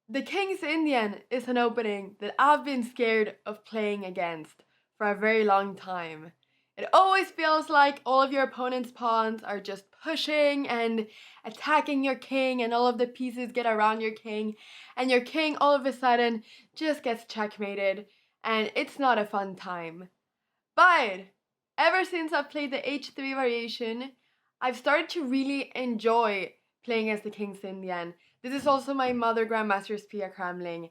The King's Indian is an opening that I've been scared of playing against for a very long time. It always feels like all of your opponent's pawns are just pushing and attacking your king, and all of the pieces get around your king, and your king all of a sudden just gets checkmated, and it's not a fun time. But ever since I've played the H3 variation, I've started to really enjoy playing as the King's Indian. This is also my Mother Grandmaster's Pia Cramling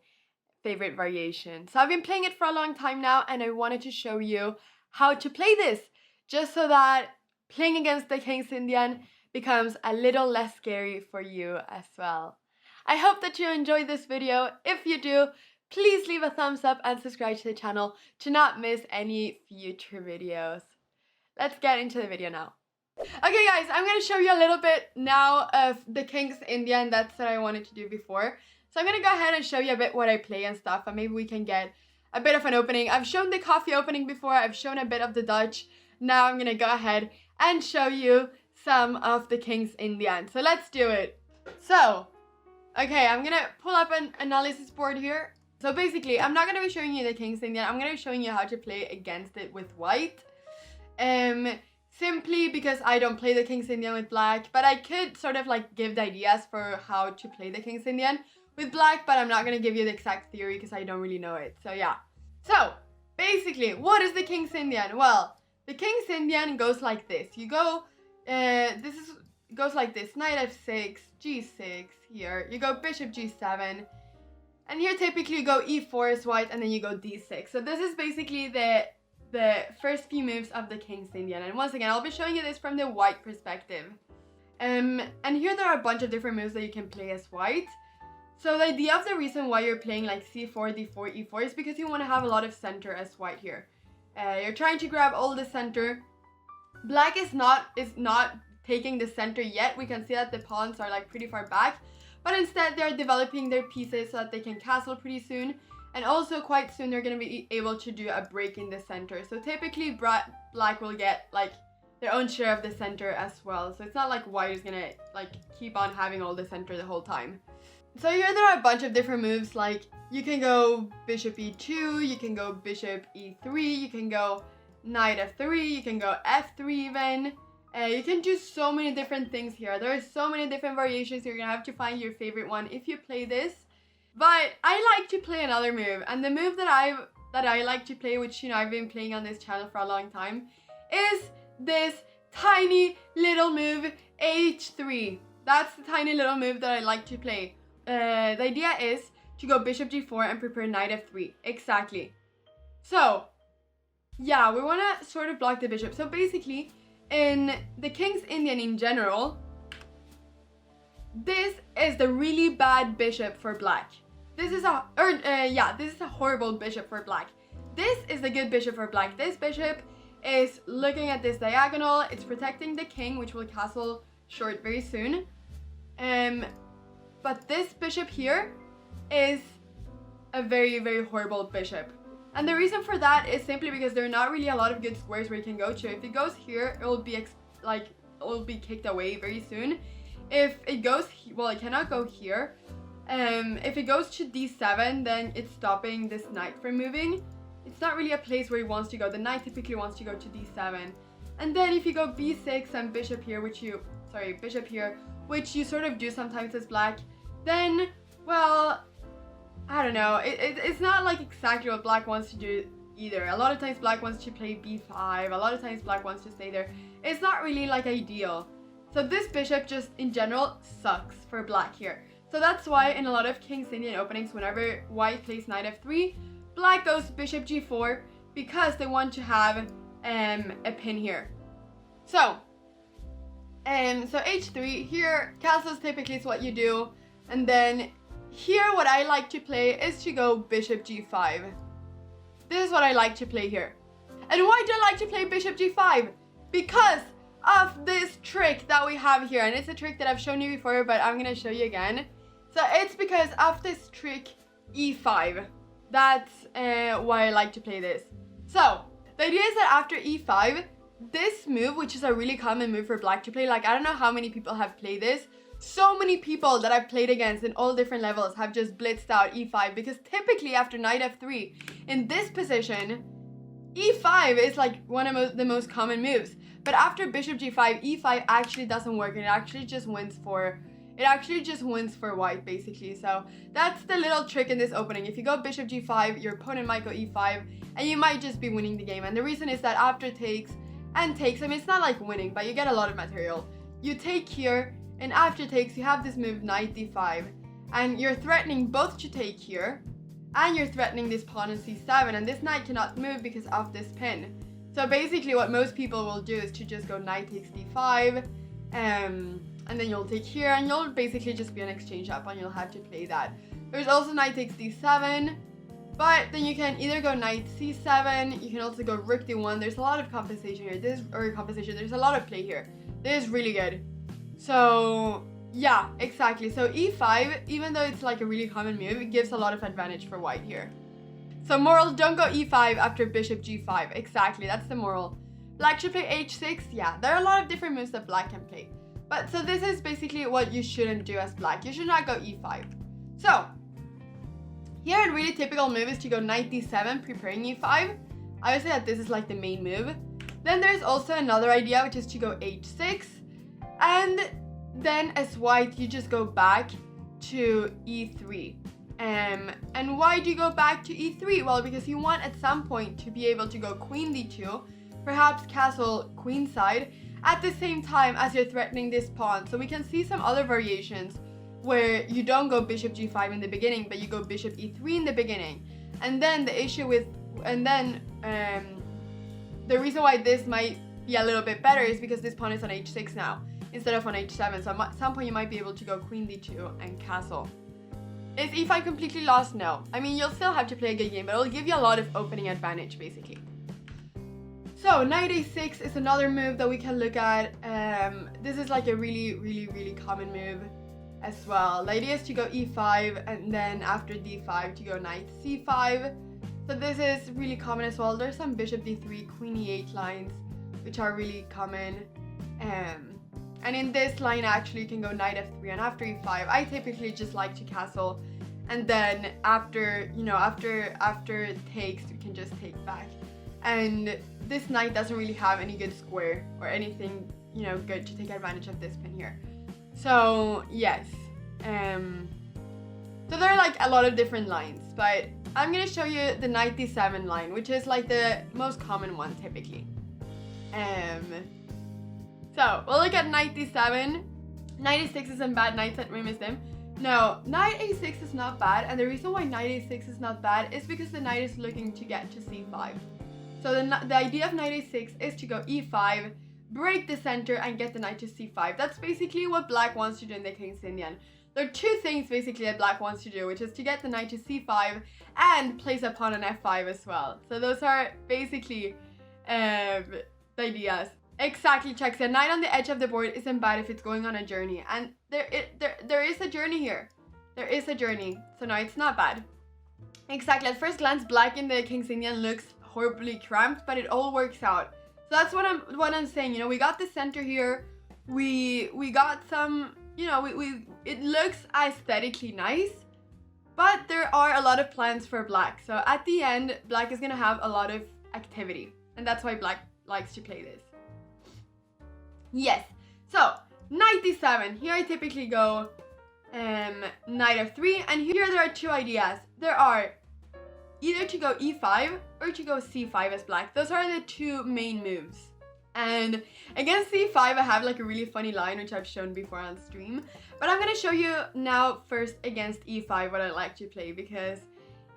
favorite variation. So I've been playing it for a long time now, and I wanted to show you how to play this, just so that playing against the King's Indian becomes a little less scary for you as well. I hope that you enjoyed this video. If you do, please leave a thumbs up and subscribe to the channel to not miss any future videos. Let's get into the video now. Okay guys, I'm going to show you a little bit now of the King's Indian. That's what I wanted to do before. So I'm going to go ahead and show you a bit what I play and stuff, and maybe we can get a bit of an opening. I've shown the coffee opening before, I've shown a bit of the Dutch. Now I'm going to go ahead and show you some of the King's Indian. So let's do it. So, okay, I'm going to pull up an analysis board here. So basically, I'm not going to be showing you the King's Indian. I'm going to be showing you how to play against it with white. Simply because I don't play the King's Indian with black, but I could sort of like give the ideas for how to play the King's Indian with black, but I'm not going to give you the exact theory because I don't really know it. So yeah. So basically, what is the King's Indian? Well, the King's Indian goes like this. You go, goes like this. Knight f6, g6 here. You go bishop g7. And here typically you go e4 is white, and then you go d6. So this is basically the first few moves of the King's Indian. And once again, I'll be showing you this from the white perspective. And here there are a bunch of different moves that you can play as white. So the idea of the reason why you're playing like c4, d4, e4 is because you want to have a lot of center as white here. You're trying to grab all the center. Black is not taking the center yet. We can see that the pawns are like pretty far back, but instead they're developing their pieces so that they can castle pretty soon. And also quite soon they're going to be able to do a break in the center. So typically black will get like their own share of the center as well. So it's not like white is going to like keep on having all the center the whole time. So here there are a bunch of different moves, like you can go bishop e2, you can go bishop e3, you can go knight f3, you can go f3 even. You can do so many different things here. There are so many different variations. You're going to have to find your favorite one if you play this. But I like to play another move, and the move that I like to play, which, you know, I've been playing on this channel for a long time, is this tiny little move h3. That's the tiny little move that I like to play. The idea is to go bishop g4 and prepare knight f3. Exactly. So yeah, we want to sort of block the bishop. So basically, in the King's Indian in general, this is the really bad bishop for black. This is a horrible bishop for black. This is the good bishop for black. This bishop is looking at this diagonal. It's protecting the king, which will castle short very soon. But this bishop here is a very, very horrible bishop. And the reason for that is simply because there are not really a lot of good squares where you can go to. If it goes here, it will be kicked away very soon. If it goes, well, it cannot go here. If it goes to d7, then it's stopping this knight from moving. It's not really a place where he wants to go. The knight typically wants to go to d7. And then if you go b6 and bishop here, which you sort of do sometimes as black, then, well, I don't know. It's not like exactly what black wants to do either. A lot of times black wants to play b5. A lot of times black wants to stay there. It's not really like ideal. So this bishop just in general sucks for black here. So that's why in a lot of King's Indian openings, whenever white plays knight f3, black goes bishop g4 because they want to have a pin here. So h3 here, castles typically is what you do, and then here what I like to play is to go bishop g5. This is what I like to play here. And why do I like to play bishop g5? Because of this trick that we have here, and it's a trick that I've shown you before, but I'm gonna show you again. So it's because of this trick e5. That's why I like to play this. So the idea is that after e5, this move, which is a really common move for black to play, like I don't know how many people have played this, So many people that I've played against in all different levels have just blitzed out e5 because typically after knight f3 in this position, e5 is like one of the most common moves. But after bishop g5, e5 actually doesn't work, and it actually just wins for white basically. So that's the little trick in this opening. If you go bishop g5, your opponent might go e5 and you might just be winning the game. And the reason is that after takes and takes, I mean, it's not like winning, but you get a lot of material. You take here, and after takes you have this move knight d5, and you're threatening both to take here and you're threatening this pawn on c7, and this knight cannot move because of this pin. So basically what most people will do is to just go knight takes d5, and then you'll take here, and you'll basically just be an exchange up, and you'll have to play that. There's also knight takes d7, but then you can either go knight c7, you can also go rook d1. There's a lot of compensation here. There's a lot of play here. This is really good. So yeah, exactly. So e5, even though it's like a really common move, it gives a lot of advantage for white here. So moral, don't go e5 after bishop g5. Exactly, that's the moral. Black should play h6. Yeah, there are a lot of different moves that black can play. But so this is basically what you shouldn't do as black. You should not go e5. So here a really typical move is to go knight d7, preparing e5. I would say that this is like the main move. Then there's also another idea, which is to go h6. And then as white, you just go back to e3. And why do you go back to e3? Well, because you want at some point to be able to go queen d2, perhaps castle queenside, at the same time as you're threatening this pawn. So we can see some other variations where you don't go bishop g5 in the beginning, but you go bishop e3 in the beginning. And then the issue with, the reason why this might be a little bit better is because this pawn is on h6 now, instead of on h7. So at some point you might be able to go queen d2 and castle. Is e5 completely lost? No. I mean, you'll still have to play a good game, but it'll give you a lot of opening advantage, basically. So knight a6 is another move that we can look at. This is like a really common move as well. The idea is to go e5 and then after d5 to go knight c5. So this is really common as well. There's some bishop d3, queen e8 lines, which are really common. And in this line, actually, you can go knight f3 and after e5. I typically just like to castle, and then after takes, we can just take back. And this knight doesn't really have any good square or anything, good to take advantage of this pin here. So yes, so there are like a lot of different lines, but I'm gonna show you the knight d7 line, which is like the most common one typically. So we'll look at knight d7. Knight a6 isn't bad. Knight we missed him. No, knight a6 is not bad, and the reason why knight a6 is not bad is because the knight is looking to get to c5. So the idea of knight a6 is to go e5, break the center, and get the knight to c5. That's basically what black wants to do in the King's Indian. There are two things basically that black wants to do, which is to get the knight to c5 and place a pawn on f5 as well. So those are basically the ideas. Exactly, checks. A knight on the edge of the board isn't bad if it's going on a journey, and there is a journey here. There is a journey, so no, it's not bad. Exactly. At first glance, black in the King's Indian looks horribly cramped, but it all works out. So that's what I'm saying. We got the center here. We got some. It looks aesthetically nice, but there are a lot of plans for black. So at the end, black is gonna have a lot of activity, and that's why black likes to play this. Yes, so knight d7. Here I typically go knight f3, and here there are two ideas. There are either to go e5 or to go c5 as black. Those are the two main moves. And against c5, I have like a really funny line, which I've shown before on stream. But I'm gonna show you now first against e5 what I like to play, because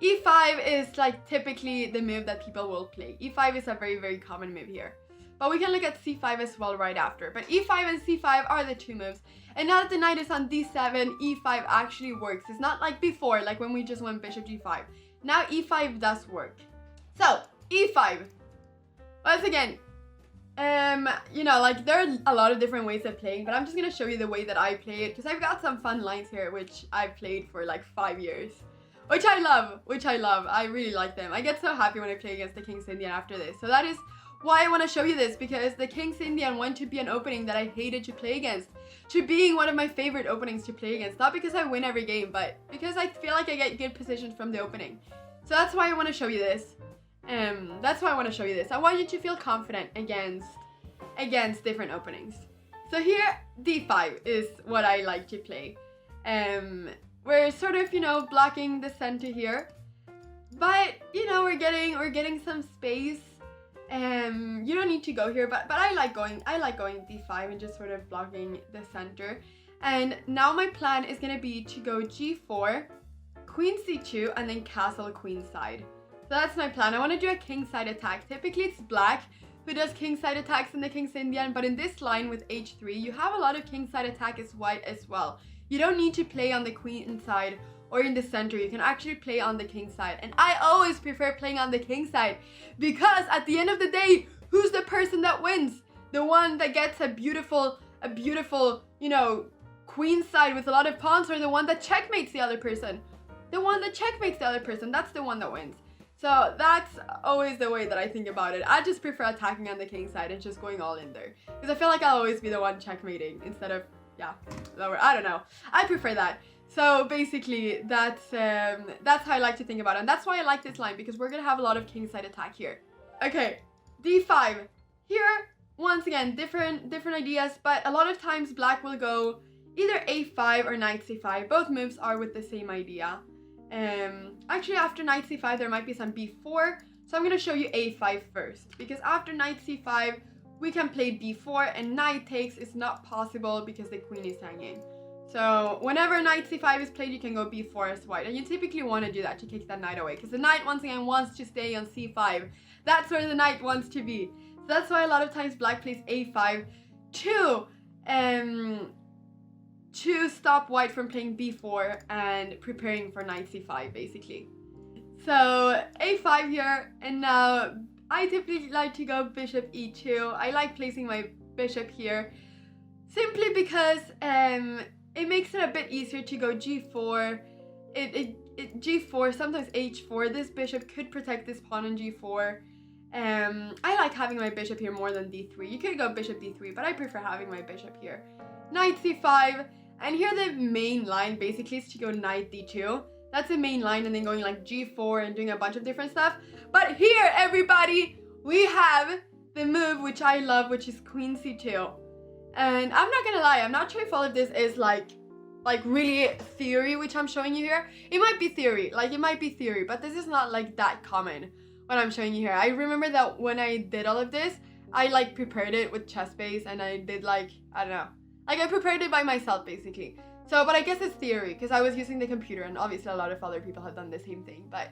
e5 is like typically the move that people will play. e5 is a very common move here. But we can look at c5 as well right after. But e5 and c5 are the two moves. And now that the knight is on d7, e5 actually works. It's not like before, like when we just went bishop g5. Now e5 does work. So, e5. Once again, like there are a lot of different ways of playing, but I'm just gonna show you the way that I play it, because I've got some fun lines here, which I've played for like 5 years. Which I love. I really like them. I get so happy when I play against the King's Indian after this. So that is why I want to show you this, because the King's Indian went to be an opening that I hated to play against, to being one of my favorite openings to play against. Not because I win every game, but because I feel like I get good positions from the opening. So that's why I want to show you this. That's why I want to show you this. I want you to feel confident against different openings. So here, d5 is what I like to play. We're sort of, you know, blocking the center here, but you know, we're getting some space. You don't need to go here, but I like going d5 and just sort of blocking the center. And now my plan is gonna be to go g4, queen c2, and then castle queenside. So that's my plan. I want to do a kingside attack. Typically it's black who does kingside attacks in the King's Indian, but in this line with h3, you have a lot of kingside attack as white as well. You don't need to play on the queen side or in the center. You can actually play on the king side. And I always prefer playing on the king side, because at the end of the day, who's the person that wins? The one that gets a beautiful, you know, queen side with a lot of pawns, or the one that checkmates the other person? The one that checkmates the other person, that's the one that wins. So that's always the way that I think about it. I just prefer attacking on the king side and just going all in there, because I feel like I'll always be the one checkmating instead of, yeah, lower. I don't know. I prefer that. So basically, that's how I like to think about it. And that's why I like this line, because we're going to have a lot of kingside attack here. Okay, d5. Here, once again, different ideas, but a lot of times black will go either a5 or knight c5. Both moves are with the same idea. Actually, after knight c5, there might be some b4. So I'm going to show you a5 first, because after knight c5, we can play b4, and knight takes is not possible because the queen is hanging. So whenever knight c5 is played, you can go b4 as white, and you typically want to do that to kick that knight away, because the knight once again wants to stay on c5. That's where the knight wants to be. So that's why a lot of times black plays a5 to stop white from playing b4 and preparing for knight c5 basically. So a5 here, and now I typically like to go bishop e2. I like placing my bishop here simply because it makes it a bit easier to go g4. G4, sometimes h4. This bishop could protect this pawn on g4. I like having my bishop here more than d3. You could go bishop d3, but I prefer having my bishop here. Knight c5, and here the main line basically is to go knight d2. That's the main line, and then going like g4 and doing a bunch of different stuff. But here, everybody, we have the move which I love, which is queen c2. And I'm not gonna lie, I'm not sure if all of this is like really theory, which I'm showing you here. It might be theory, but this is not like that common what I'm showing you here. I remember that when I did all of this, I like prepared it with chess base, and I did like, I don't know, like I prepared it by myself basically. So, but I guess it's theory because I was using the computer, and obviously a lot of other people have done the same thing. But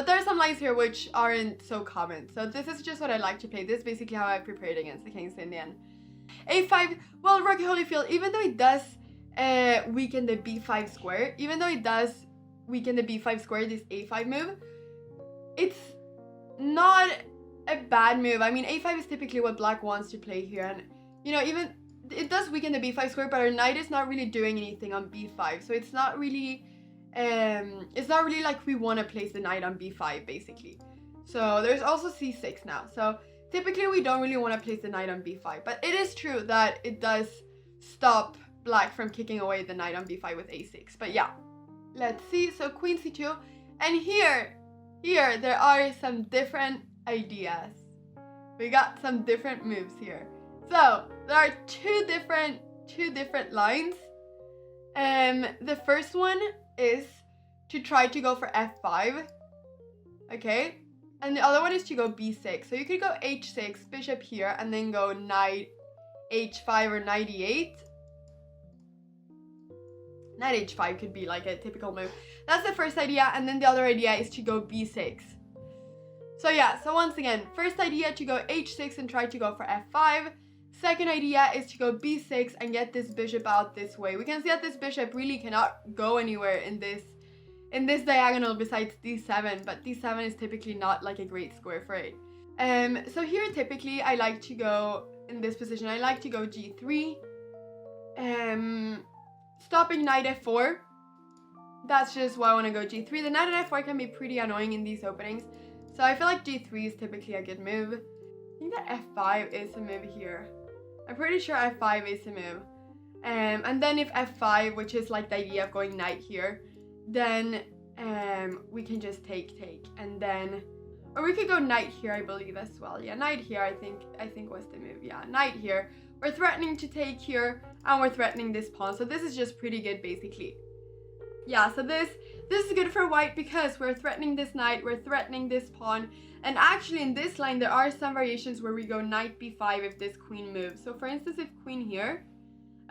there are some lines here which aren't so common. So this is just what I like to play. This is basically how I prepared against the King's Indian. a5, well, Rocky Holyfield, even though it does weaken the b5 square, this a5 move, it's not a bad move. I mean, a5 is typically what black wants to play here, and you know, even it does weaken the b5 square, but our knight is not really doing anything on b5, so it's not really like we want to place the knight on b5 basically. So there's also c6 now, so typically we don't really want to place the knight on b5, but it is true that it does stop black from kicking away the knight on b5 with a6. But yeah, let's see. So queen c2, and here there are some different ideas. We got some different moves here. So there are two different lines. The first one is to try to go for f5, okay, and the other one is to go b6. So you could go h6, bishop here, and then go knight h5 or knight e8. Knight h5 could be like a typical move. That's the first idea, and then the other idea is to go b6. So yeah, so once again, first idea to go h6 and try to go for f5. Second idea is to go b6 and get this bishop out this way. We can see that this bishop really cannot go anywhere in this diagonal besides d7, but d7 is typically not like a great square for it. So here typically I like to go in this position. I like to go g3, stopping knight f4. That's just why I want to go g3. The knight at f4 can be pretty annoying in these openings, So I feel like g3 is typically a good move. I think that f5 is a move here. I'm pretty sure f5 is a move. And then if f5, which is like the idea of going knight here, then we can just take, and then, or we could go knight here, I believe as well. Yeah, knight here, I think was the move. Yeah, knight here. We're threatening to take here, and we're threatening this pawn. So this is just pretty good, basically. Yeah, so this is good for white because we're threatening this knight, we're threatening this pawn, and actually in this line there are some variations where we go knight b5 if this queen moves. So for instance, if queen here,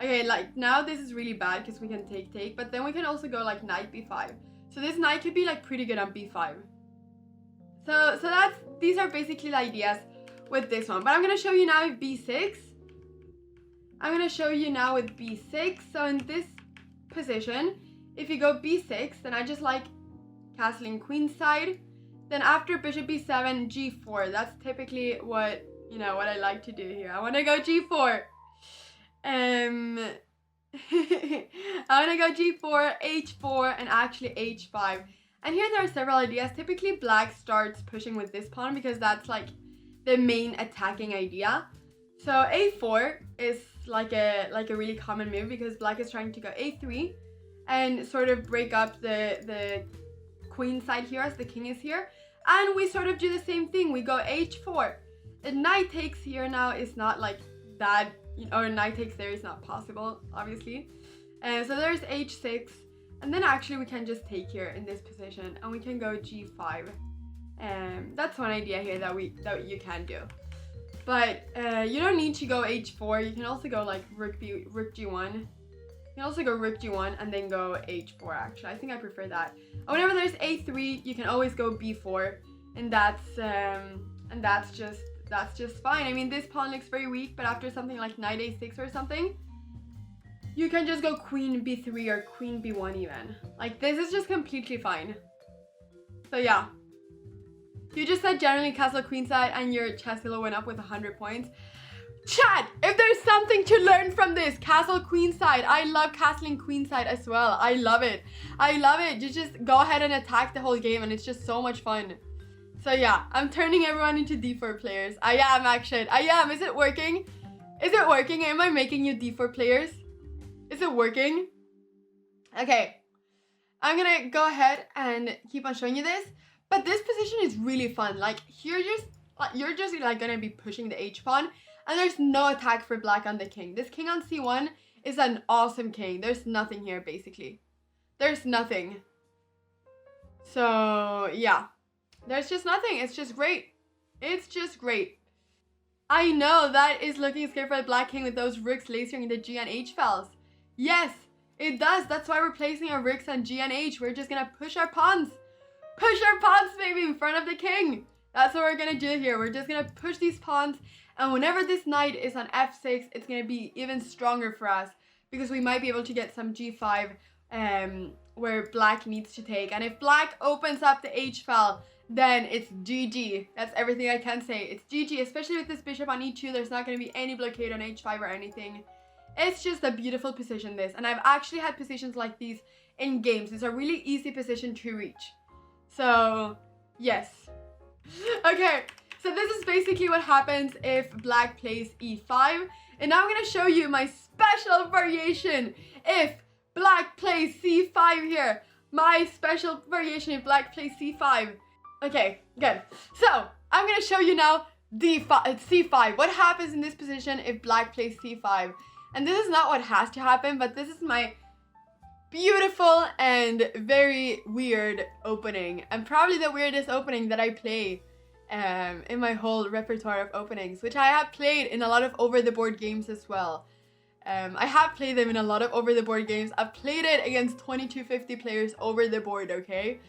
okay, like now this is really bad because we can take, but then we can also go like knight b5. So this knight could be like pretty good on b5. So these are basically the ideas with this one. But I'm gonna show you now with b6. I'm gonna show you now with b6. So in this position, if you go b6, then I just like castling queenside. Then after bishop b7, g4. That's typically what, you know, what I like to do here. I want to go g4. I want to go g4, h4, and actually h5. And here there are several ideas. Typically black starts pushing with this pawn because that's like the main attacking idea. So a4 is like a really common move because black is trying to go a3 and sort of break up the queen side here as the king is here. And we sort of do the same thing. We go h4. The knight takes here now is not like that, or knight takes there is not possible, obviously. And so there's h6. And then actually we can just take here in this position and we can go g5. That's one idea here that you can do. But you don't need to go h4. You can also go like rook g1. You can also go rook g1 and then go h4 actually. I think I prefer that. And whenever there's a3, you can always go b4. And that's just fine. I mean, this pawn looks very weak, but after something like knight a6 or something, you can just go queen b3 or queen b1 even. Like, this is just completely fine. So yeah. You just said generally castle queenside and your chess elo went up with 100 points. Chat, if there's something to learn from this, castle queenside. I love castling queenside as well. I love it. I love it. You just go ahead and attack the whole game and it's just so much fun. So yeah, I'm turning everyone into d4 players. I am actually. I am. Is it working? Is it working? Am I making you d4 players? Is it working? Okay. I'm gonna go ahead and keep on showing you this. But this position is really fun. Like here, you're just like gonna be pushing the h pawn. And there's no attack for black on the king. This king on c1 is an awesome king. There's nothing here, basically. There's nothing. So, yeah. There's just nothing. It's just great. It's just great. I know that is looking scary for the black king with those rooks lasering the g and h files. Yes, it does. That's why we're placing our rooks on g and h. We're just going to push our pawns. Push our pawns, baby, in front of the king. That's what we're going to do here. We're just going to push these pawns. And whenever this knight is on f6, it's going to be even stronger for us because we might be able to get some g5 where black needs to take. And if black opens up the h-file, then it's GG. That's everything I can say. It's GG, especially with this bishop on e2. There's not going to be any blockade on h5 or anything. It's just a beautiful position, this. And I've actually had positions like these in games. It's a really easy position to reach. So, yes. Okay. So this is basically what happens if black plays e5. And now I'm going to show you my special variation if black plays c5 here. My special variation if black plays c5. Okay, good. So I'm going to show you now c5. What happens in this position if black plays c5? And this is not what has to happen, but this is my beautiful and very weird opening. And probably the weirdest opening that I play in my whole repertoire of openings, which I have played in a lot of over-the-board games as well. I have played them in a lot of over-the-board games. I've played it against 2250 players over the board, okay?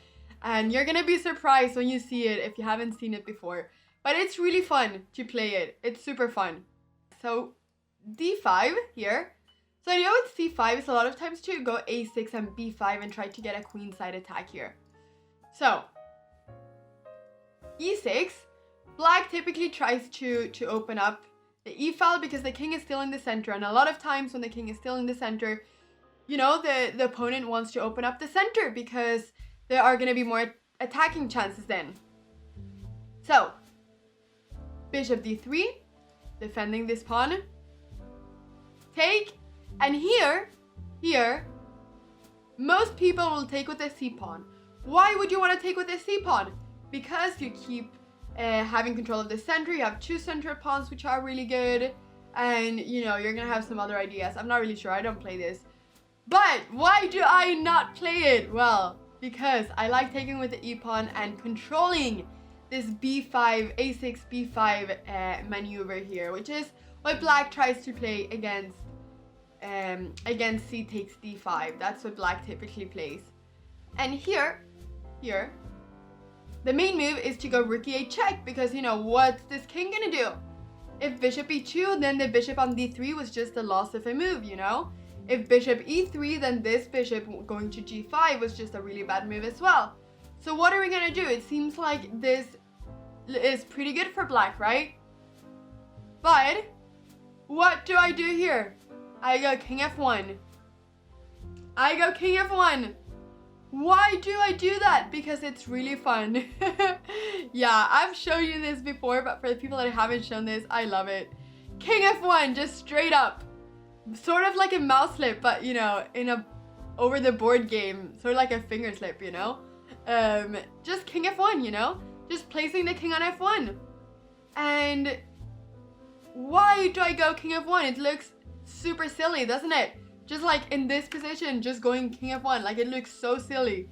And you're gonna be surprised when you see it if you haven't seen it before. But it's really fun to play it. It's super fun. So, d5 here. So, the idea with c5 is a lot of times to go a6 and b5 and try to get a queenside attack here. So, e6, black typically tries to open up the e-file because the king is still in the center. And a lot of times when the king is still in the center, you know, the opponent wants to open up the center because there are going to be more attacking chances then. So, bishop d3, defending this pawn. Take, and here, most people will take with the c-pawn. Why would you want to take with the c-pawn? Because you keep having control of the center. You have two central pawns, which are really good. And, you know, you're going to have some other ideas. I'm not really sure. I don't play this. But why do I not play it? Well, because I like taking with the e-pawn and controlling this b5, a6, b5 maneuver here, which is what black tries to play against c takes d5. That's what black typically plays. And here, the main move is to go rook e8 check, because, you know, what's this king gonna do? If bishop e2, then the bishop on d3 was just a loss of a move, you know? If bishop e3, then this bishop going to g5 was just a really bad move as well. So what are we gonna do? It seems like this is pretty good for black, right? But what do I do here? I go king f1. I go king f1. Why do I do that? Because it's really fun. Yeah, I've shown you this before, but for the people that haven't shown this, I love it. King f1, just straight up. Sort of like a mouse slip, but, you know, in a over the board game. Sort of like a finger slip, you know? Just king f1, you know? Just placing the king on f1. And why do I go king f1? It looks super silly, doesn't it? Just like in this position, just going king f1, like it looks so silly.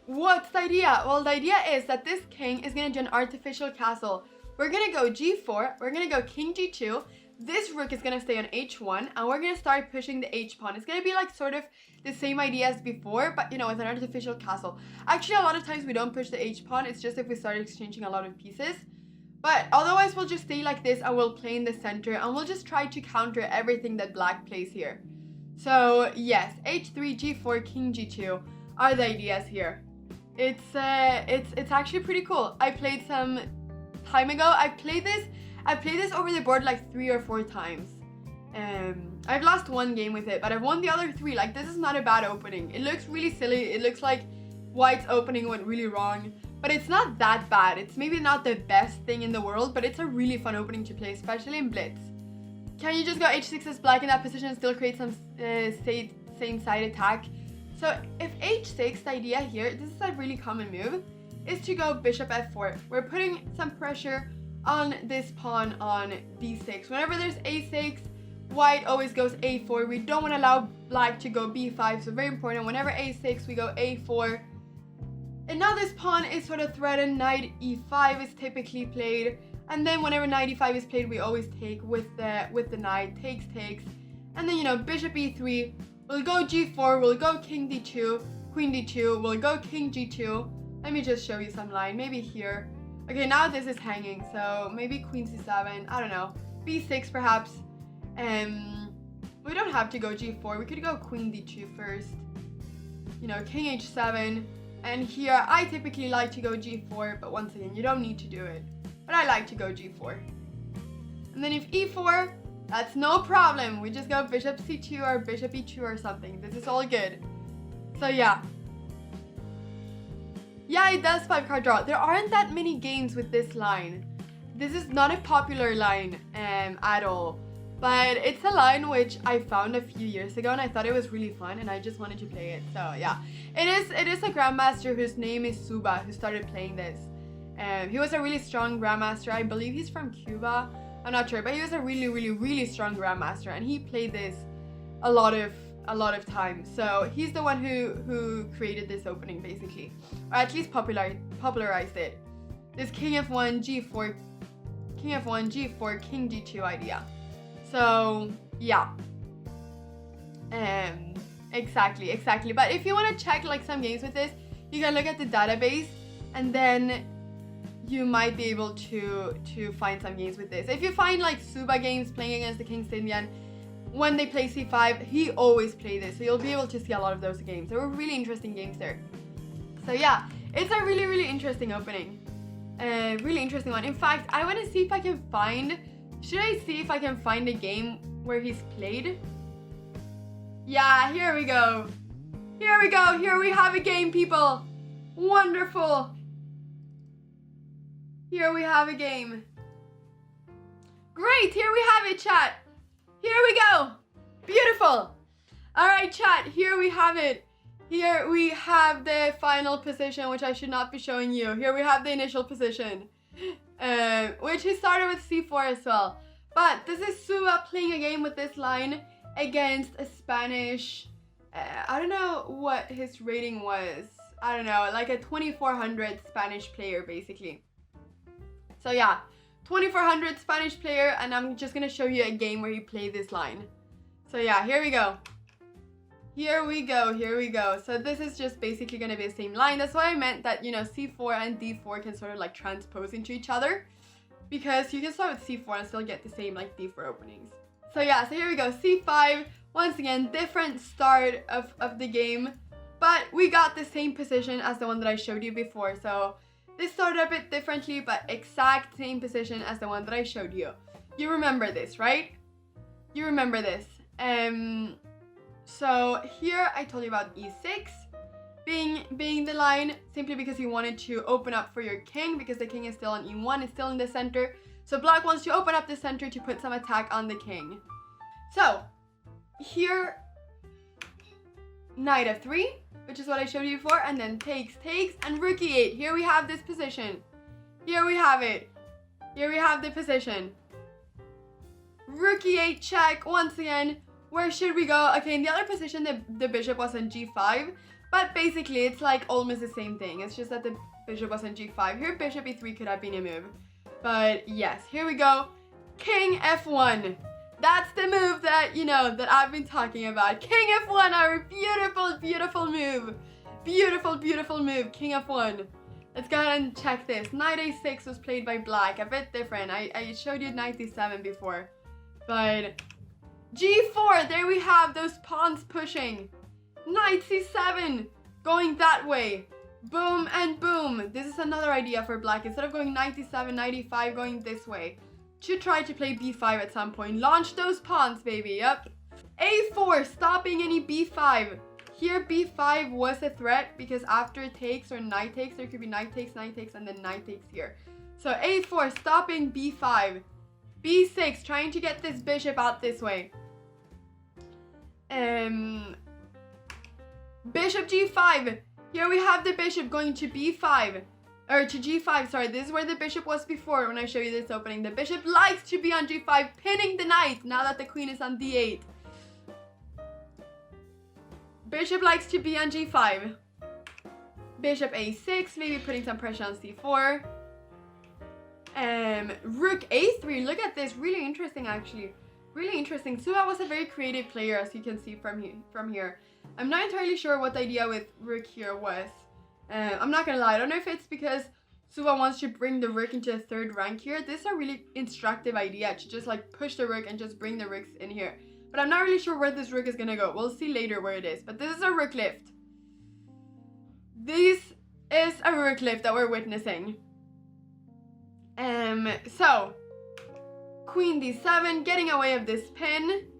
What's the idea? Well, the idea is that this king is going to do an artificial castle. We're going to go g4, we're going to go king g2, this rook is going to stay on h1, and we're going to start pushing the h-pawn. It's going to be like sort of the same idea as before, but, you know, with an artificial castle. Actually, a lot of times we don't push the h-pawn, it's just if we start exchanging a lot of pieces. But otherwise, we'll just stay like this and we'll play in the center, and we'll just try to counter everything that black plays here. So yes, h3, g4, king g2 are the ideas here. It's actually pretty cool. I played some time ago. I played this over the board like 3 or 4 times. I've lost 1 game with it, but I've won the other 3. Like, this is not a bad opening. It looks really silly. It looks like white's opening went really wrong, but it's not that bad. It's maybe not the best thing in the world, but it's a really fun opening to play, especially in blitz. Can you just go h6 as black in that position and still create some same side attack? So if h6, the idea here, this is a really common move, is to go bishop f4. We're putting some pressure on this pawn on d6. Whenever there's a6, white always goes a4. We don't want to allow black to go b5, so very important. Whenever a6, we go a4. And now this pawn is sort of threatened. Knight e5 is typically played. And then whenever knight e5 is played, we always take with the knight. Takes. And then, you know, bishop e3. We'll go g4. We'll go king d2. Queen d2. We'll go king g2. Let me just show you some line. Maybe here. Okay, now this is hanging. So maybe queen c7. I don't know. b6 perhaps. We don't have to go g4. We could go queen d2 first. You know, king h7. And here, I typically like to go g4. But once again, you don't need to do it. But I like to go g4. And then if e4, that's no problem. We just go bishop c2 or bishop e2 or something. This is all good. So yeah. Yeah, it does 5-card draw. There aren't that many games with this line. This is not a popular line at all. But it's a line which I found a few years ago and I thought it was really fun and I just wanted to play it. So yeah. It is a grandmaster whose name is Suba who started playing this. He was a really strong grandmaster. I believe he's from Cuba. I'm not sure, but he was a really strong grandmaster, and he played this a lot of times. So he's the one who created this opening basically, or at least popularized it. This king f1, g4, king f1, g4, king g2 idea. So yeah. Exactly. But if you want to check like some games with this, you can look at the database, and then you might be able to find some games with this. If you find like Suba games playing against the King Indian, when they play c5, he always plays this, so you'll be able to see a lot of those games. There were really interesting games there. So yeah, it's a really interesting opening. Really interesting one. In fact, I want to see if I can find, should I see if I can find a game where he's played? Yeah, here we go. Here we have a game, people. Wonderful. Here we have a game. Great, here we have it, chat. Here we go. Beautiful. All right, chat, here we have it. Here we have the final position, which I should not be showing you. Here we have the initial position, which he started with c4 as well. But this is Suva playing a game with this line against a Spanish, I don't know what his rating was. I don't know, like a 2400 Spanish player, basically. So yeah, 2400 Spanish player, and I'm just gonna show you a game where he played this line. So yeah, here we go. Here we go, here we go. So this is just basically gonna be the same line. That's why I meant that, you know, c4 and d4 can sort of like transpose into each other, because you can start with c4 and still get the same like d4 openings. So yeah, so here we go, c5. Once again, different start of the game, but we got the same position as the one that I showed you before. So this started a bit differently, but exact same position as the one that I showed you. You remember this, right? You remember this. So here I told you about e6 being the line, simply because you wanted to open up for your king, because the king is still on e1, it's still in the center. So black wants to open up the center to put some attack on the king. So here, knight f3, which is what I showed you before, and then takes, and rook e8. Here we have this position. Here we have it. Here we have the position. Rook e8 check once again. Where should we go? Okay, in the other position, the bishop was on g5, but basically it's like almost the same thing. It's just that the bishop was on g5. Here, bishop e3 could have been a move. But yes, here we go. King f1. That's the move that, you know, that I've been talking about. King f1, our beautiful, beautiful move. Beautiful, beautiful move, king f1. Let's go ahead and check this. Knight a6 was played by black, a bit different. I showed you knight d7 before. But g4, there we have those pawns pushing. Knight c7, going that way. Boom and boom. This is another idea for black. Instead of going knight d7, knight e5, going this way. Should try to play b5 at some point. Launch those pawns, baby. Yep. a4, stopping any b5. Here, b5 was a threat because after takes or knight takes, there could be knight takes, and then knight takes here. So a4, stopping b5. b6, trying to get this bishop out this way. Bishop g5. Here we have the bishop going to b5. Or to g5, sorry. This is where the bishop was before when I show you this opening. The bishop likes to be on g5, pinning the knight now that the queen is on d8. Bishop likes to be on g5. Bishop a6, maybe putting some pressure on c4. Rook a3, look at this, really interesting actually. Really interesting. Suva was a very creative player, as you can see from here. I'm not entirely sure what the idea with rook here was. I'm not gonna lie, I don't know if it's because Suva wants to bring the rook into a third rank here. This is a really instructive idea, to just like push the rook and just bring the rooks in here. But I'm not really sure where this rook is gonna go. We'll see later where it is. But this is a rook lift. This is a rook lift that we're witnessing. So queen d7, getting away of this pin.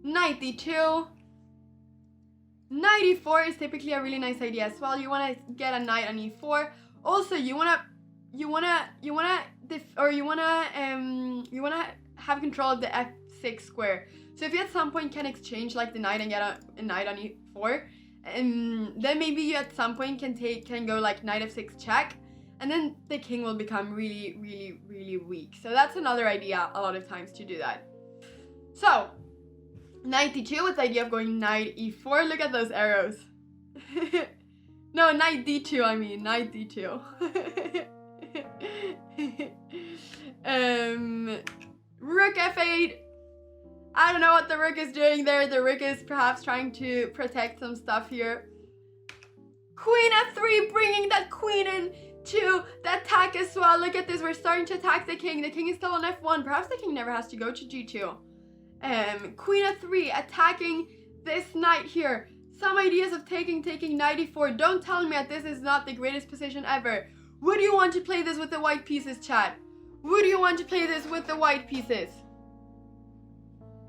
Knight d2. Knight e4 is typically a really nice idea as well. You want to get a knight on e4. Also, you wanna have control of the f6 square. So if you at some point can exchange like the knight and get a knight on e4, then maybe you at some point can go like knight f6 check, and then the king will become really, really, really weak. So that's another idea a lot of times to do that. So knight d2 with the idea of going knight e4. Look at those arrows. No, knight d2, I mean, knight d2. Rook f8. I don't know what the rook is doing there. The rook is perhaps trying to protect some stuff here. Queen f3, bringing that queen in to the attack as well. Look at this, we're starting to attack the king. The king is still on f1. Perhaps the king never has to go to g2. Queen f3, attacking this knight here. Some ideas of taking knight e4. Don't tell me that this is not the greatest position ever. Would you want to play this with the white pieces, chat? Would you want to play this with the white pieces?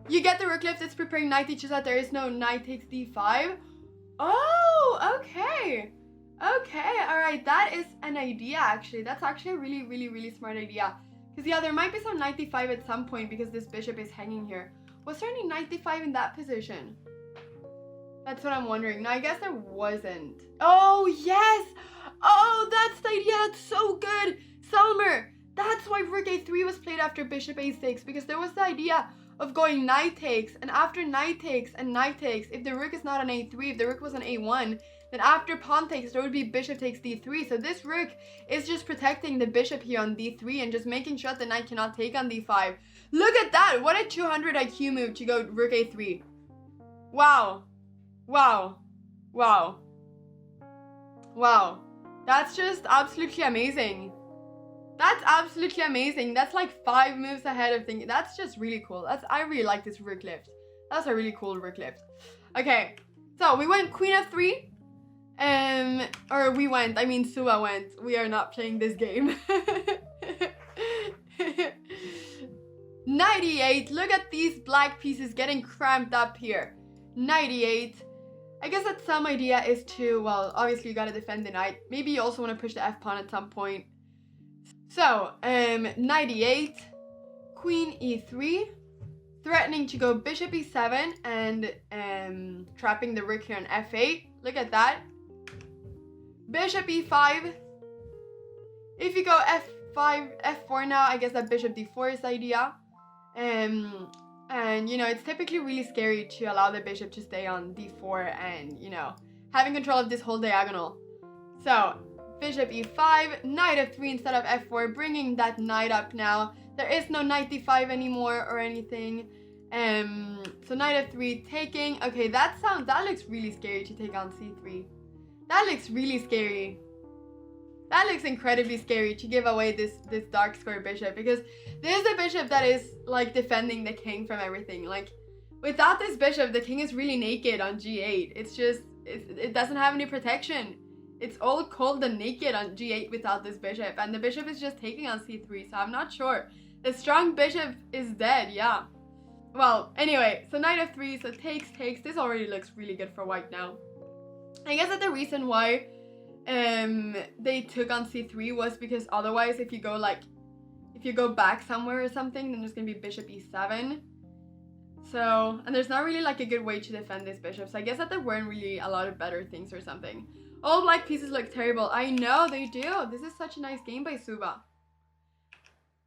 You get the rook lift, it's preparing knight d2 so that there is no knight takes d5. Oh, okay. Okay. Okay, alright, that is an idea actually. That's actually a really, really, really smart idea. Because yeah, there might be some knight d5 at some point because this bishop is hanging here. Was there any knight d5 in that position? That's what I'm wondering. No, I guess there wasn't. Oh, yes! Oh, that's the idea. That's so good. Selmer, that's why rook a3 was played after bishop a6, because there was the idea of going knight takes, and after knight takes and knight takes, if the rook is not on a3, if the rook was on a1, then after pawn takes, there would be bishop takes d3. So this rook is just protecting the bishop here on d3 and just making sure that the knight cannot take on d5. Look at that. What a 200 IQ move to go rook a3. Wow. Wow. Wow. Wow. That's just absolutely amazing. That's absolutely amazing. That's like 5 moves ahead of things. That's just really cool. I really like this rook lift. That's a really cool rook lift. Okay. So we went queen f3. I mean Suba went. We are not playing this game. Knight e8. Look at these black pieces getting cramped up here. Knight e8. I guess that some idea is to, well, obviously you gotta defend the knight. Maybe you also want to push the f-pawn at some point. So, knight e8, queen e3, threatening to go bishop e7 and trapping the rook here on f8. Look at that. Bishop e5. If you go f5, f4 now, I guess that bishop d4 is the idea. And, you know, it's typically really scary to allow the bishop to stay on d4 and, you know, having control of this whole diagonal. So, bishop e5, knight f3 instead of f4, bringing that knight up now. There is no knight d5 anymore or anything. So knight f3 taking. Okay, that looks really scary to take on c3. That looks really scary. That looks incredibly scary to give away this dark square bishop, because this is a bishop that is like defending the king from everything. Like without this bishop, the king is really naked on g8. It's just, it doesn't have any protection. It's all cold and naked on g8 without this bishop, and the bishop is just taking on c3, so I'm not sure. The strong bishop is dead, yeah. Well, anyway, so knight f3, so takes. This already looks really good for white now. I guess that the reason why they took on c3 was because otherwise if you go back somewhere or something, then there's gonna be bishop e7. So, and there's not really like a good way to defend this bishop, so I guess that there weren't really a lot of better things or something. All black pieces look terrible. I know they do. This is such a nice game by Suba.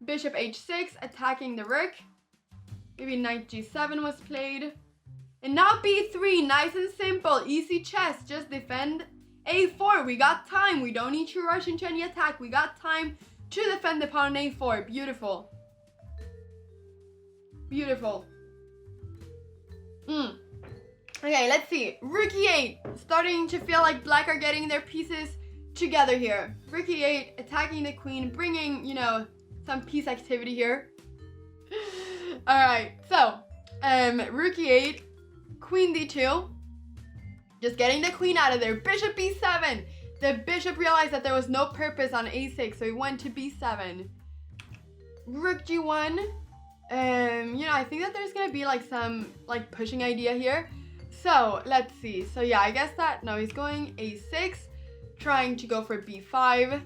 Bishop h6, attacking the rook. Maybe knight g7 was played. And now b3, nice and simple, easy chess. Just defend a4. We got time. We don't need to rush into any attack. We got time to defend the pawn on a4. Beautiful. Beautiful. Okay, let's see. Rook e8. Starting to feel like black are getting their pieces together here. Rook e8, attacking the queen, bringing, you know, some piece activity here. Alright, so, rook e8, queen d2. Just getting the queen out of there. Bishop b7. The bishop realized that there was no purpose on a6, so he went to b7. Rook g1. You know, I think that there's gonna be like some like pushing idea here. So let's see. So yeah, I guess that no, he's going a6, trying to go for b5.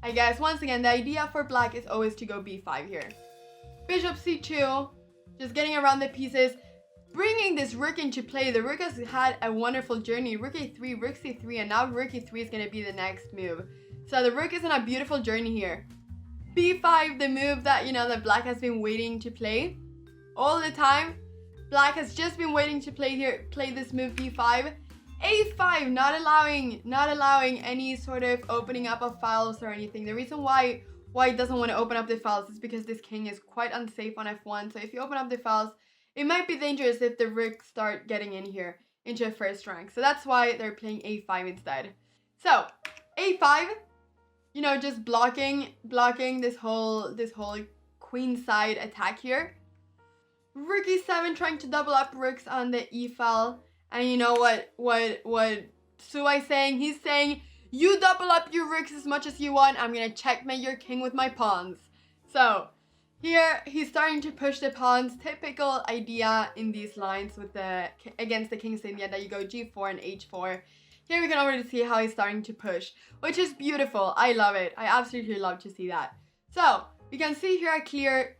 I guess once again the idea for black is always to go b5 here. Bishop c2, just getting around the pieces, bringing this rook into play. The rook has had a wonderful journey. Rook a3, rook c3, and now rook e3 is gonna be the next move. So the rook is on a beautiful journey here. b5, the move that, you know, that black has been waiting to play all the time. Black has just been waiting to play this move b5. a5, not allowing any sort of opening up of files or anything. The reason why white doesn't want to open up the files is because this king is quite unsafe on f1. So if you open up the files, it might be dangerous if the rooks start getting in here into a first rank. So that's why they're playing a5 instead. So a5, you know, just blocking this whole queen side attack here. Rook e7, trying to double up rooks on the e file. And you know what Suai's saying? He's saying, you double up your rooks as much as you want. I'm gonna checkmate your king with my pawns. So here he's starting to push the pawns. Typical idea in these lines with against the king's India, that you go g4 and h4. Here we can already see how he's starting to push, which is beautiful. I love it. I absolutely love to see that. So we can see here a clear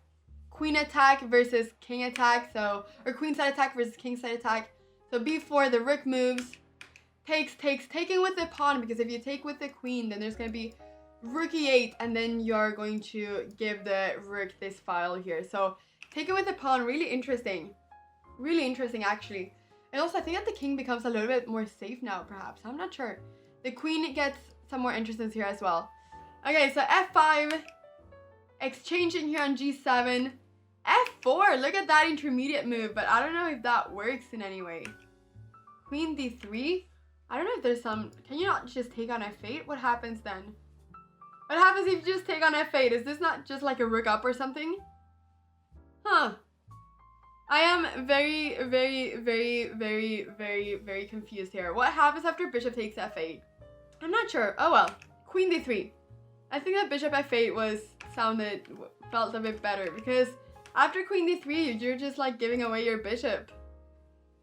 queen attack versus king attack. So, or queen side attack versus king side attack. So b4, the rook moves, taking with the pawn, because if you take with the queen, then there's going to be rook e8, and then you're going to give the rook this file here. So taking with the pawn, really interesting actually. And also I think that the king becomes a little bit more safe now, perhaps. I'm not sure. The queen gets some more interest here as well. Okay, so f5, exchanging here on g7, f4, look at that intermediate move, but I don't know if that works in any way. Queen d3, I don't know if there's some, can you not just take on f8? What happens then? What happens if you just take on f8? Is this not just like a rook up or something? Huh. I am very, very, very, very, very, very confused here. What happens after bishop takes f8? I'm not sure. Oh well. Queen d3. I think that bishop f8 felt a bit better, because after queen d3, you're just like giving away your bishop.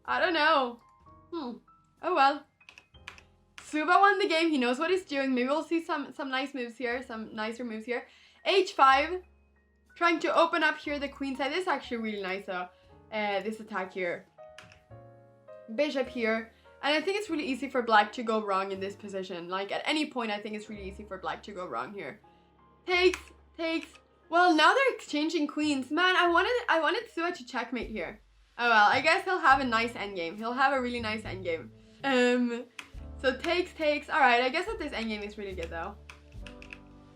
I don't know. Oh well. Suba won the game. He knows what he's doing. Maybe we'll see some nice moves here, some nicer moves here. h5, trying to open up here the queen side. This is actually really nice though. This attack here. Bishop here. And I think it's really easy for black to go wrong in this position. Like at any point, I think it's really easy for black to go wrong here. Takes. Well, now they're exchanging queens. Man, I wanted Suba to checkmate here. Oh well, I guess he'll have a nice endgame. He'll have a really nice endgame. So takes. Alright, I guess that this endgame is really good though.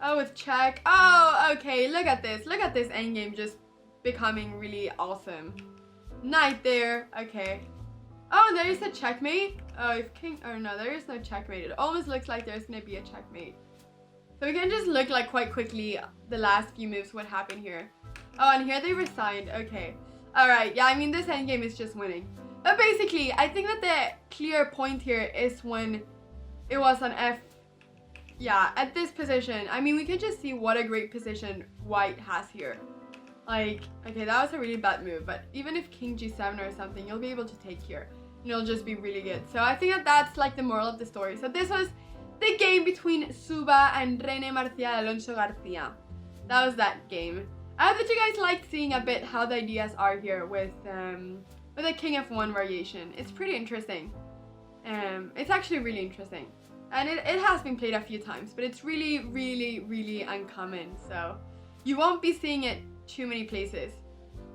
Oh, with check. Oh, okay, look at this. Look at this endgame just becoming really awesome. Knight there. Okay. Oh, there is a checkmate. Oh, if king... Oh, no, there is no checkmate. It almost looks like there's going to be a checkmate. So we can just look like quite quickly the last few moves what happened here. Oh, and here they resigned. Okay. Alright, yeah, I mean, this endgame is just winning. But basically, I think that the clear point here is when it was on f... Yeah, at this position. I mean, we can just see what a great position white has here. Like, okay, that was a really bad move, but even if king g7 or something, you'll be able to take here. And it'll just be really good. So I think that that's like the moral of the story. So this was the game between Suba and René Marcial Alonso Garcia. That was that game. I hope that you guys liked seeing a bit how the ideas are here with a king f1 variation. It's pretty interesting. It's actually really interesting. And it has been played a few times, but it's really, really, really uncommon. So you won't be seeing it too many places.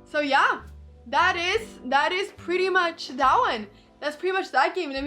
So yeah, that is pretty much that one. That's pretty much that game.